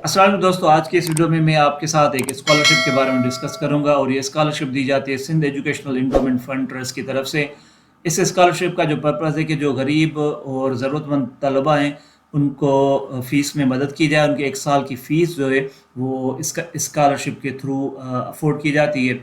अस्सलाम वालेकुम दोस्तों, आज की इस वीडियो में मैं आपके साथ एक स्कॉलरशिप के बारे में डिस्कस करूंगा और ये स्कॉलरशिप दी जाती है Sindh educational endowment fund trust की तरफ से। इस स्कॉलरशिप का जो पर्पज़ है कि जो गरीब और ज़रूरतमंद तलबा हैं उनको फ़ीस में मदद की जाए, उनकी एक साल की फ़ीस जो है वो इसका स्कॉलरशिप के थ्रू अफोर्ड की जाती है।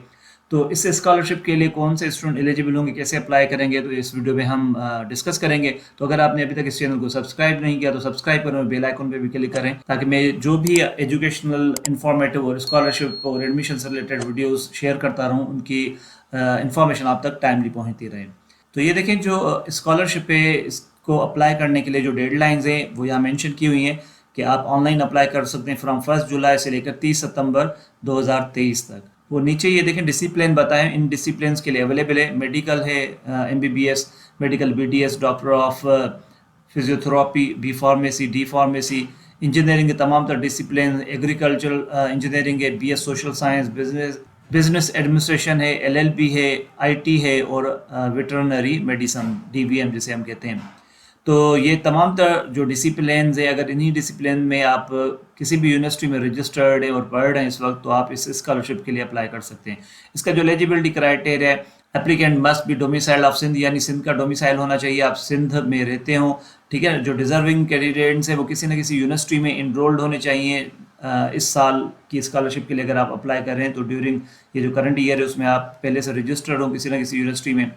तो इस स्कॉलरशिप के लिए कौन से स्टूडेंट एलिजिबल होंगे, कैसे अप्लाई करेंगे, तो इस वीडियो में हम डिस्कस करेंगे। तो अगर आपने अभी तक इस चैनल को सब्सक्राइब नहीं किया तो सब्सक्राइब करें और बेल आइकन पे भी क्लिक करें ताकि मैं जो भी एजुकेशनल इंफॉर्मेटिव और स्कॉलरशिप और एडमिशन से रिलेटेड वीडियोस शेयर करता रहूं, उनकी इंफॉर्मेशन आप तक टाइमली पहुंचती रहे। तो ये देखें, जो स्कॉलरशिप है इसको अप्लाई करने के लिए जो डेडलाइंस हैं वो यहाँ मेंशन की हुई हैं कि आप ऑनलाइन अप्लाई कर सकते हैं फ्रॉम 1 जुलाई से लेकर 30 सितंबर 2023 तक। वो नीचे ये देखें डिसिप्लिन बताएं, इन डिसिप्लिन के लिए अवेलेबल है। मेडिकल है, MBBS, medical BDS, doctor of physiotherapy, B pharmacy, D pharmacy, engineering के तमाम तर डिसिप्लिन, एग्रीकल्चरल इंजीनियरिंग है, BS social science, business administration है, LLB है, IT है और वेटरनरी मेडिसन, DVM जिसे हम कहते हैं। तो ये तमाम तर जो डिसिप्लिन है, अगर इन्हीं डिसिप्लिन में आप किसी भी यूनिवर्सिटी में रजिस्टर्ड है और पढ़ रहे हैं इस वक्त, तो आप इस स्कॉलरशिप के लिए अप्लाई कर सकते हैं। इसका जो एलिजिबिलिटी क्राइटेरिया है, applicant must be domicile of Sindh, यानी सिंध का डोमिसाइल होना चाहिए, आप सिंध में रहते हो। ठीक है, जो डिजर्विंग कैंडिडेट्स हैं वो किसी न किसी यूनिवर्सिटी में इनरोल्ड होने चाहिए। इस साल की स्कॉलरशिप के लिए अगर आप अप्लाई कर रहे हैं तो ड्यूरिंग ये जो करंट ईयर है उसमें आप पहले से रजिस्टर्ड हो किसी न किसी यूनिवर्सिटी में।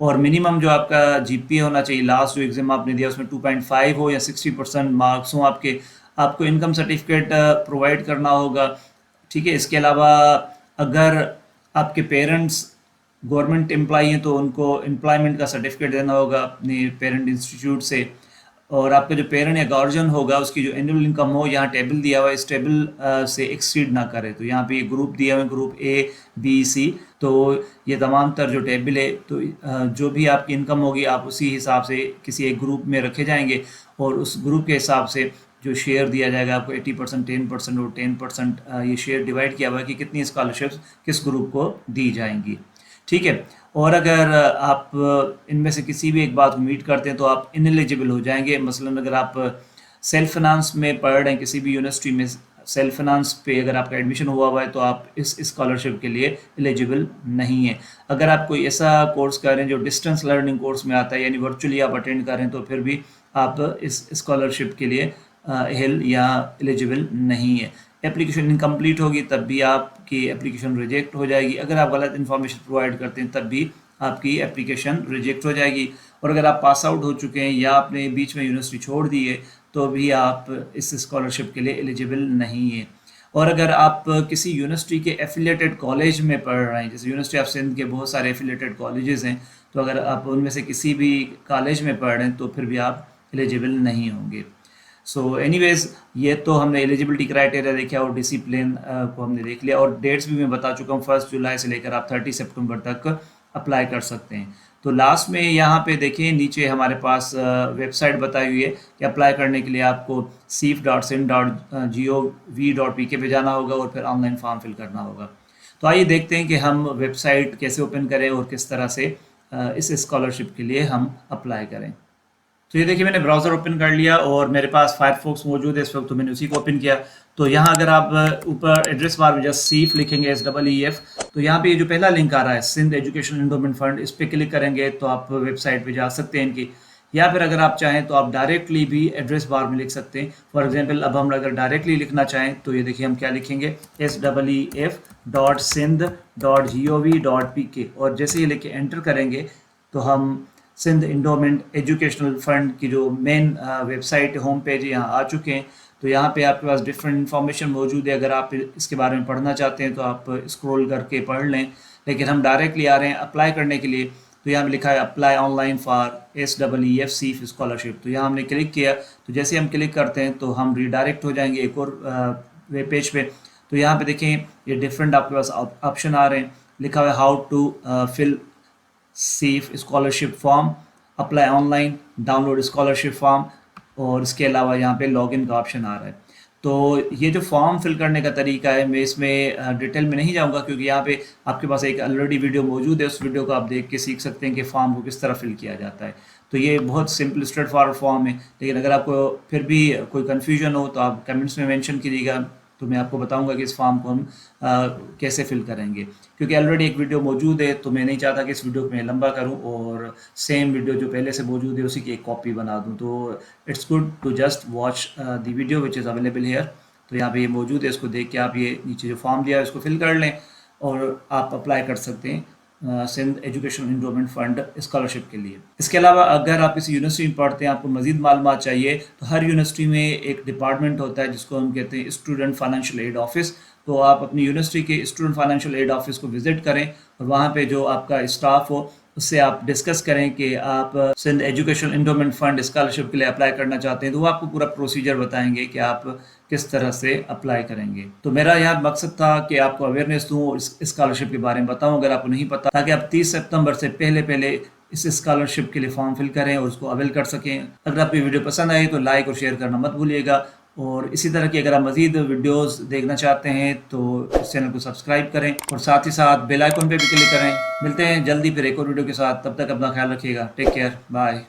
और मिनिमम जो आपका GPA होना चाहिए, लास्ट जो एग्जाम आपने दिया उसमें 2.5 हो या 60% मार्क्स हो आपके। आपको इनकम सर्टिफिकेट प्रोवाइड करना होगा। ठीक है, इसके अलावा अगर आपके पेरेंट्स गवर्नमेंट एम्प्लॉई हैं तो उनको एम्प्लॉयमेंट का सर्टिफिकेट देना होगा अपने पेरेंट इंस्टीट्यूट से। और आपका जो पेरेंट या गार्जियन होगा उसकी जो एनुअल इनकम हो, यहाँ टेबल दिया हुआ है, इस टेबल से एक्सीड ना करे। तो यहाँ पे ये ग्रुप दिया हुआ है, ग्रुप A, B, C। तो ये तमाम तर जो टेबल है, तो जो भी आपकी इनकम होगी आप उसी हिसाब से किसी एक ग्रुप में रखे जाएंगे और उस ग्रुप के हिसाब से जो शेयर दिया जाएगा आपको 80%, 10% और 10% ये शेयर डिवाइड किया हुआ है कि कितनी स्कॉलरशिप्स किस ग्रुप को दी जाएंगी। ठीक है, और अगर आप इनमें से किसी भी एक बात को मीट करते हैं तो आप इनएलिजिबल हो जाएंगे। मसलन अगर आप सेल्फ फाइनेंस में पढ़ रहे हैं किसी भी यूनिवर्सिटी में, सेल्फ फाइनेंस पे अगर आपका एडमिशन हुआ है तो आप इस स्कॉलरशिप के लिए एलिजिबल नहीं है। अगर आप कोई ऐसा कोर्स कर रहे हैं जो डिस्टेंस लर्निंग कोर्स में आता है, यानी वर्चुअली आप अटेंड कर रहे हैं, तो फिर भी आप इस स्कॉलरशिप के लिए एहल या एलिजिबल नहीं है। एप्लीकेशन इनकम्प्लीट होगी तब भी आपकी एप्लीकेशन रिजेक्ट हो जाएगी। अगर आप गलत इन्फॉर्मेशन प्रोवाइड करते हैं तब भी आपकी एप्लीकेशन रिजेक्ट हो जाएगी। और अगर आप पास आउट हो चुके हैं या आपने बीच में यूनिवर्सिटी छोड़ दी है तो भी आप इस स्कॉलरशिप के लिए एलिजिबल नहीं है। और अगर आप किसी यूनिवर्सिटी के एफिलेटेड कॉलेज में पढ़ रहे हैं, जैसे यूनिवर्सिटी ऑफ सिंध के बहुत सारे एफिलेटेड कॉलेजेस हैं, तो अगर आप उनमें से किसी भी कॉलेज में पढ़ रहे हैं तो फिर भी आप एलिजिबल नहीं होंगे। सो एनीवेज, ये तो हमने एलिजिबिलिटी क्राइटेरिया देखा और डिसिप्लिन को हमने देख लिया और डेट्स भी मैं बता चुका हूँ। 1 जुलाई से लेकर आप 30 सितंबर तक अप्लाई कर सकते हैं। तो लास्ट में यहाँ पे देखिए नीचे हमारे पास वेबसाइट बताई हुई है कि अप्लाई करने के लिए आपको sif.sin.gov.pk पे जाना होगा और फिर ऑनलाइन फॉर्म फिल करना होगा। तो आइए देखते हैं कि हम वेबसाइट कैसे ओपन करें और किस तरह से इस स्कॉलरशिप के लिए हम अप्लाई करें। तो ये देखिए, मैंने ब्राउज़र ओपन कर लिया और मेरे पास फायरफॉक्स मौजूद है इस वक्त, तो मैंने उसी को ओपन किया। तो यहाँ अगर आप ऊपर एड्रेस बार में जस्ट सीफ लिखेंगे, SEEF, तो यहाँ पे ये जो पहला लिंक आ रहा है सिंध एजुकेशन इंडोमेंट फंड, इस पर क्लिक करेंगे तो आप वेबसाइट पे जा सकते हैं इनकी। या फिर अगर आप चाहें तो आप डायरेक्टली भी एड्रेस बार में लिख सकते हैं। फॉर एग्जांपल अब हम अगर डायरेक्टली लिखना चाहें तो ये देखिए हम क्या लिखेंगे, SEEF.sind.gov.pk, और जैसे ये लिख के एंटर करेंगे तो हम सिंध इंडोमेंट एजुकेशनल फंड की जो मेन वेबसाइट होम पेज यहाँ आ चुके हैं। तो यहाँ पे आपके पास डिफरेंट इन्फॉर्मेशन मौजूद है। अगर आप इसके बारे में पढ़ना चाहते हैं तो आप स्क्रॉल करके पढ़ लें, लेकिन हम डायरेक्टली आ रहे हैं अप्लाई करने के लिए। तो यहाँ पे लिखा है apply online for SEEF SEEF scholarship. तो यहाँ हमने क्लिक किया, तो जैसे हम क्लिक करते हैं तो हम रिडायरेक्ट हो जाएंगे एक और वेब पेज पे। तो यहाँ पे देखें ये डिफरेंट आपके पास ऑप्शन आ रहे हैं, लिखा हुआ है how to fill SEEF scholarship form, apply online, download scholarship form, और इसके अलावा यहाँ पे लॉगिन का ऑप्शन आ रहा है। तो ये जो फॉर्म फिल करने का तरीका है, मैं इसमें डिटेल में नहीं जाऊँगा क्योंकि यहाँ पे आपके पास एक ऑलरेडी वीडियो मौजूद है, उस वीडियो को आप देख के सीख सकते हैं कि फॉर्म को किस तरह फिल किया जाता है। तो ये बहुत सिंपल स्ट्रेट फॉरवर्ड फॉर्म है, लेकिन अगर आपको फिर भी कोई कन्फ्यूजन हो तो आप कमेंट्स में मेंशन कीजिएगा, तो मैं आपको बताऊंगा कि इस फॉर्म को हम कैसे फिल करेंगे। क्योंकि ऑलरेडी एक वीडियो मौजूद है, तो मैं नहीं चाहता कि इस वीडियो को मैं लंबा करूं और सेम वीडियो जो पहले से मौजूद है उसी की एक कॉपी बना दूं। तो it's good to just watch the video which is available here. तो यहाँ पे ये मौजूद है, इसको देख के आप ये नीचे जो फॉर्म दिया है उसको फिल कर लें और आप अप्लाई कर सकते हैं Sindh education endowment fund scholarship के लिए। इसके अलावा अगर आप किसी यूनिवर्सिटी में पढ़ते हैं, आपको मजीद मालूमात चाहिए, तो हर यूनिवर्सिटी में एक डिपार्टमेंट होता है जिसको हम कहते हैं स्टूडेंट फाइनेंशियल एड ऑफिस। तो आप अपनी यूनिवर्सिटी के स्टूडेंट फाइनेंशियल एड ऑफिस को विजिट करें और वहाँ पे जो आपका स्टाफ हो उससे आप डिस्कस करें कि आप Sindh education endowment fund scholarship के लिए अप्लाई करना चाहते हैं, तो वो आपको पूरा प्रोसीजर बताएंगे कि आप किस तरह से अप्लाई करेंगे। तो मेरा यहाँ मकसद था कि आपको अवेयरनेस दूँ, इस स्कॉलरशिप के बारे में बताऊँ अगर आपको नहीं पता, ताकि आप 30 सितंबर से पहले पहले इस स्कॉलरशिप के लिए फॉर्म फिल करें और उसको अवेल कर सकें। अगर आपकी वीडियो पसंद आई तो लाइक और शेयर करना मत भूलिएगा, और इसी तरह की अगर आप मज़ीद वीडियोस देखना चाहते हैं तो इस चैनल को सब्सक्राइब करें और साथ ही साथ बेल आइकन पे भी क्लिक करें। मिलते हैं जल्दी फिर एक और वीडियो के साथ, तब तक अपना ख्याल रखिएगा। Take care, bye.